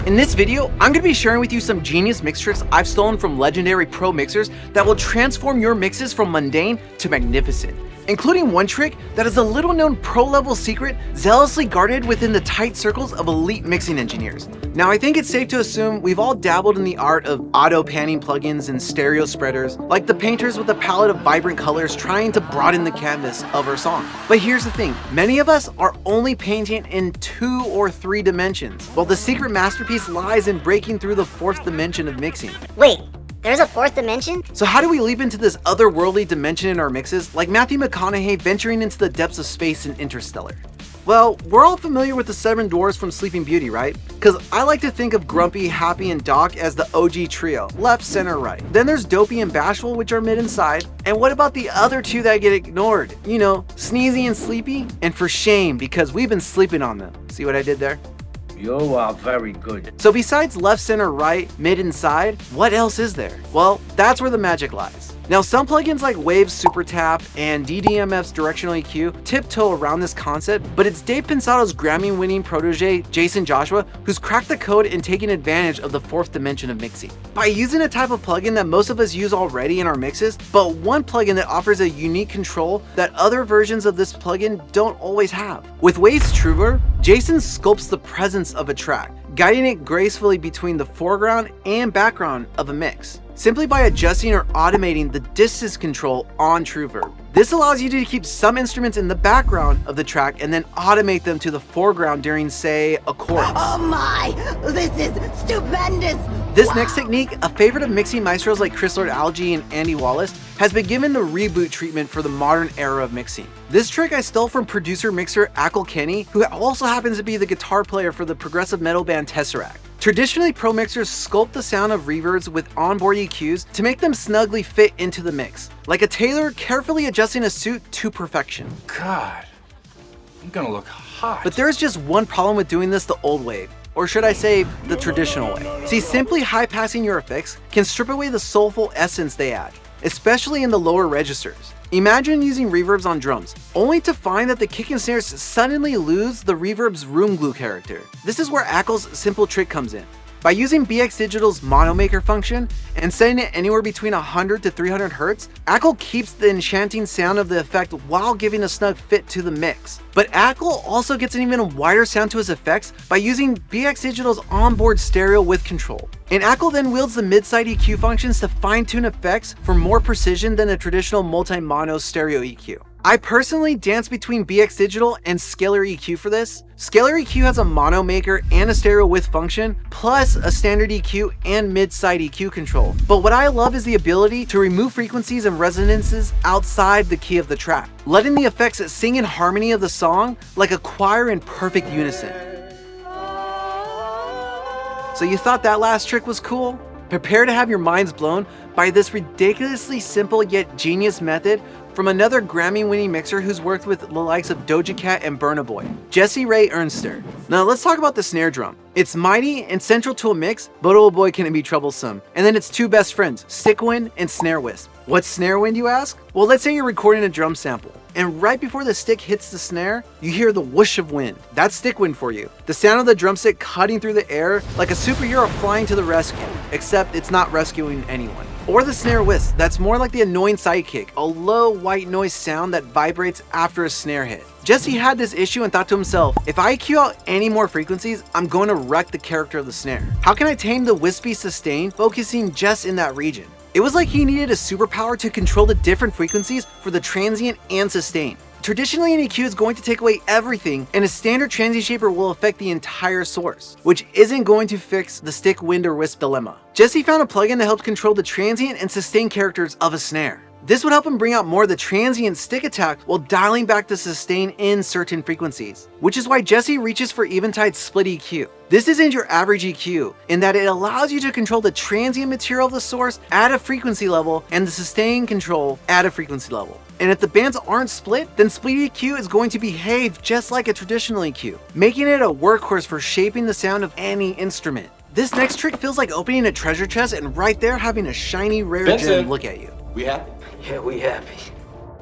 In this video, I'm going to be sharing with you some genius mix tricks I've stolen from legendary pro mixers that will transform your mixes from mundane to magnificent, including one trick that is a little known pro level secret zealously guarded within the tight circles of elite mixing engineers. Now, I think it's safe to assume we've all dabbled in the art of auto panning plugins and stereo spreaders, like the painters with a palette of vibrant colors trying to broaden the canvas of our song. But here's the thing, many of us are only painting in 2 or 3 dimensions, while the secret masterpiece lies in breaking through the 4th dimension of mixing. Wait, there's a 4th dimension? So how do we leap into this otherworldly dimension in our mixes, like Matthew McConaughey venturing into the depths of space in Interstellar? Well, we're all familiar with the 7 dwarfs from Sleeping Beauty, right? Because I like to think of Grumpy, Happy, and Doc as the OG trio, left, center, right. Then there's Dopey and Bashful, which are mid and side. And what about the other 2 that get ignored? You know, Sneezy and Sleepy? And for shame, because we've been sleeping on them. See what I did there? You are very good. So besides left, center, right, mid, and side, what else is there? Well, that's where the magic lies. Now, some plugins like Wave's Super Tap and DDMF's Directional EQ tiptoe around this concept, but it's Dave Pensato's Grammy-winning protege, Jason Joshua, who's cracked the code and taken advantage of the 4th dimension of mixing. By using a type of plugin that most of us use already in our mixes, but one plugin that offers a unique control that other versions of this plugin don't always have. With Wave's Trueverb, Jason sculpts the presence of a track, guiding it gracefully between the foreground and background of a mix, simply by adjusting or automating the distance control on Trueverb. This allows you to keep some instruments in the background of the track and then automate them to the foreground during, say, a chorus. Oh my! This is stupendous! This next technique, a favorite of mixing maestros like Chris Lord Alge and Andy Wallace, has been given the reboot treatment for the modern era of mixing. This trick I stole from producer-mixer Ackle Kenny, who also happens to be the guitar player for the progressive metal band Tesseract. Traditionally, pro mixers sculpt the sound of reverbs with onboard EQs to make them snugly fit into the mix, like a tailor carefully adjusting a suit to perfection. God, I'm gonna look hot. But there's just one problem with doing this the old way, or should I say, the traditional way. See, simply high-passing your effects can strip away the soulful essence they add, especially in the lower registers. Imagine using reverbs on drums, only to find that the kick and snares suddenly lose the reverb's room glue character. This is where Ackle's simple trick comes in. By using BX Digital's Mono Maker function and setting it anywhere between 100 to 300 Hz, Ackle keeps the enchanting sound of the effect while giving a snug fit to the mix. But Ackle also gets an even wider sound to his effects by using BX Digital's onboard stereo with control. And Ackle then wields the mid-side EQ functions to fine-tune effects for more precision than a traditional multi-mono stereo EQ. I personally dance between BX Digital and Scalar EQ for this. Scalar EQ has a mono maker and a stereo width function, plus a standard EQ and mid-side EQ control. But what I love is the ability to remove frequencies and resonances outside the key of the track, letting the effects sing in harmony of the song like a choir in perfect unison. So you thought that last trick was cool? Prepare to have your minds blown by this ridiculously simple yet genius method from another Grammy-winning mixer who's worked with the likes of Doja Cat and Burna Boy, Jesse Ray Ernster. Now let's talk about the snare drum. It's mighty and central to a mix, but oh boy can it be troublesome. And then its 2 best friends, stick wind and snare wisp. What's snare wind, you ask? Well, let's say you're recording a drum sample, and right before the stick hits the snare, you hear the whoosh of wind. That's stick wind for you. The sound of the drumstick cutting through the air like a superhero flying to the rescue, except it's not rescuing anyone. Or the snare wisp, that's more like the annoying sidekick, a low white noise sound that vibrates after a snare hit. Jesse had this issue and thought to himself, if I EQ out any more frequencies, I'm going to wreck the character of the snare. How can I tame the wispy sustain, focusing just in that region? It was like he needed a superpower to control the different frequencies for the transient and sustain. Traditionally, an EQ is going to take away everything, and a standard transient shaper will affect the entire source, which isn't going to fix the stick, wind, or wisp dilemma. Jesse found a plugin that helped control the transient and sustain characters of a snare. This would help him bring out more of the transient stick attack while dialing back the sustain in certain frequencies, which is why Jesse reaches for Eventide Split EQ. This isn't your average EQ, in that it allows you to control the transient material of the source at a frequency level and the sustain control at a frequency level. And if the bands aren't split, then split EQ is going to behave just like a traditional EQ, making it a workhorse for shaping the sound of any instrument. This next trick feels like opening a treasure chest and right there having a shiny rare gem look at you. We happy? Yeah, we happy.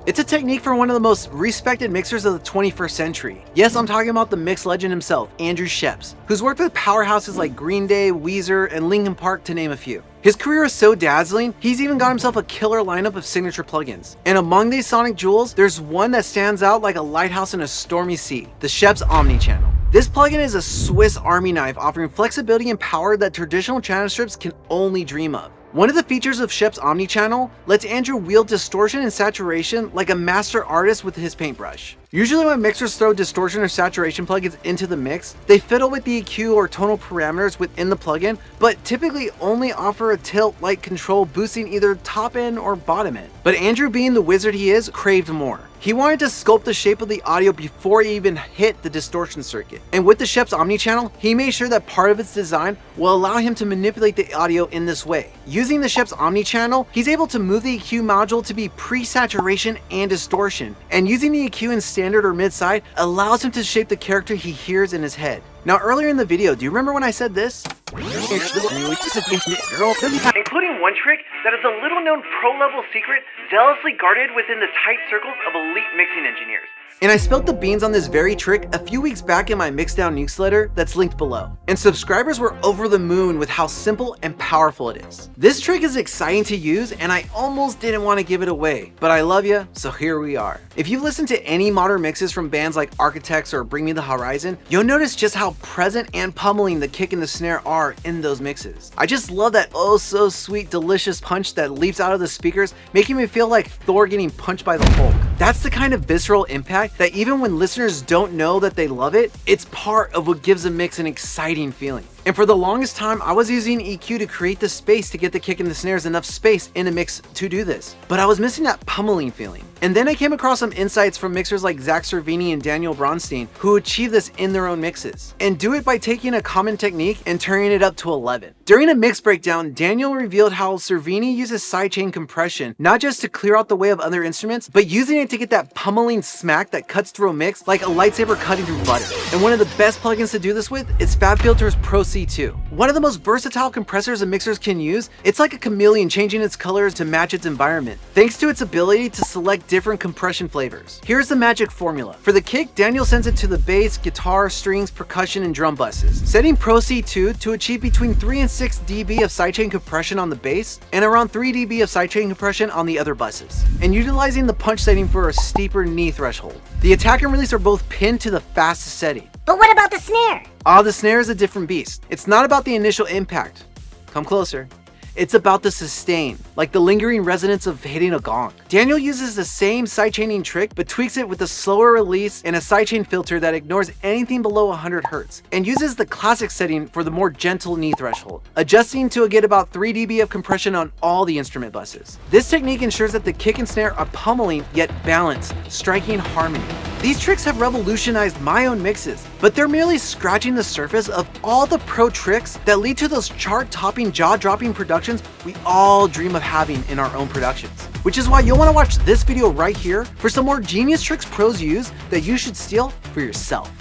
It's a technique for one of the most respected mixers of the 21st century. Yes, I'm talking about the mix legend himself, Andrew Sheps, who's worked with powerhouses like Green Day, Weezer, and Linkin Park to name a few. His career is so dazzling, he's even got himself a killer lineup of signature plugins. And among these sonic jewels, there's one that stands out like a lighthouse in a stormy sea, the Sheps Omni-Channel. This plugin is a Swiss Army knife offering flexibility and power that traditional channel strips can only dream of. One of the features of Sheps Omni-Channel lets Andrew wield distortion and saturation like a master artist with his paintbrush. Usually when mixers throw distortion or saturation plugins into the mix, they fiddle with the EQ or tonal parameters within the plugin, but typically only offer a tilt-like control boosting either top end or bottom end. But Andrew, being the wizard he is, craved more. He wanted to sculpt the shape of the audio before he even hit the distortion circuit. And with the Sheps Omni-Channel, he made sure that part of its design will allow him to manipulate the audio in this way. Using the Sheps Omni-Channel, he's able to move the EQ module to be pre-saturation and distortion. And using the EQ in standard or mid-side allows him to shape the character he hears in his head. Now earlier in the video, do you remember when I said this? Including one trick that is a little known pro-level secret zealously guarded within the tight circles of elite mixing engineers. And I spilled the beans on this very trick a few weeks back in my Mixdown newsletter that's linked below. And subscribers were over the moon with how simple and powerful it is. This trick is exciting to use and I almost didn't want to give it away, but I love you, so here we are. If you've listened to any modern mixes from bands like Architects or Bring Me the Horizon, you'll notice just how present and pummeling the kick and the snare are in those mixes. I just love that oh so sweet delicious punch that leaps out of the speakers, making me feel like Thor getting punched by the Hulk. That's the kind of visceral impact that even when listeners don't know that they love it, it's part of what gives a mix an exciting feeling. And for the longest time, I was using EQ to create the space to get the kick and the snares enough space in a mix to do this. But I was missing that pummeling feeling. And then I came across some insights from mixers like Zach Cervini and Daniel Bronstein who achieve this in their own mixes. And do it by taking a common technique and turning it up to 11. During a mix breakdown, Daniel revealed how Cervini uses sidechain compression, not just to clear out the way of other instruments, but using it to get that pummeling smack that cuts through a mix like a lightsaber cutting through butter. And one of the best plugins to do this with is FabFilter's Pro C2. One of the most versatile compressors and mixers can use. It's like a chameleon changing its colors to match its environment, thanks to its ability to select different compression flavors. Here's the magic formula. For the kick, Daniel sends it to the bass, guitar, strings, percussion, and drum buses, setting Pro C2 to achieve between 3 and 6 dB of sidechain compression on the bass and around 3 dB of sidechain compression on the other buses, and utilizing the punch setting for a steeper knee threshold. The attack and release are both pinned to the fastest setting. But what about the snare? The snare is a different beast. It's not about the initial impact. Come closer. It's about the sustain, like the lingering resonance of hitting a gong. Daniel uses the same sidechaining trick, but tweaks it with a slower release and a sidechain filter that ignores anything below 100 Hz, and uses the classic setting for the more gentle knee threshold, adjusting to get about 3 dB of compression on all the instrument buses. This technique ensures that the kick and snare are pummeling yet balanced, striking harmony. These tricks have revolutionized my own mixes, but they're merely scratching the surface of all the pro tricks that lead to those chart-topping, jaw-dropping productions we all dream of having in our own productions. Which is why you'll want to watch this video right here for some more genius tricks pros use that you should steal for yourself.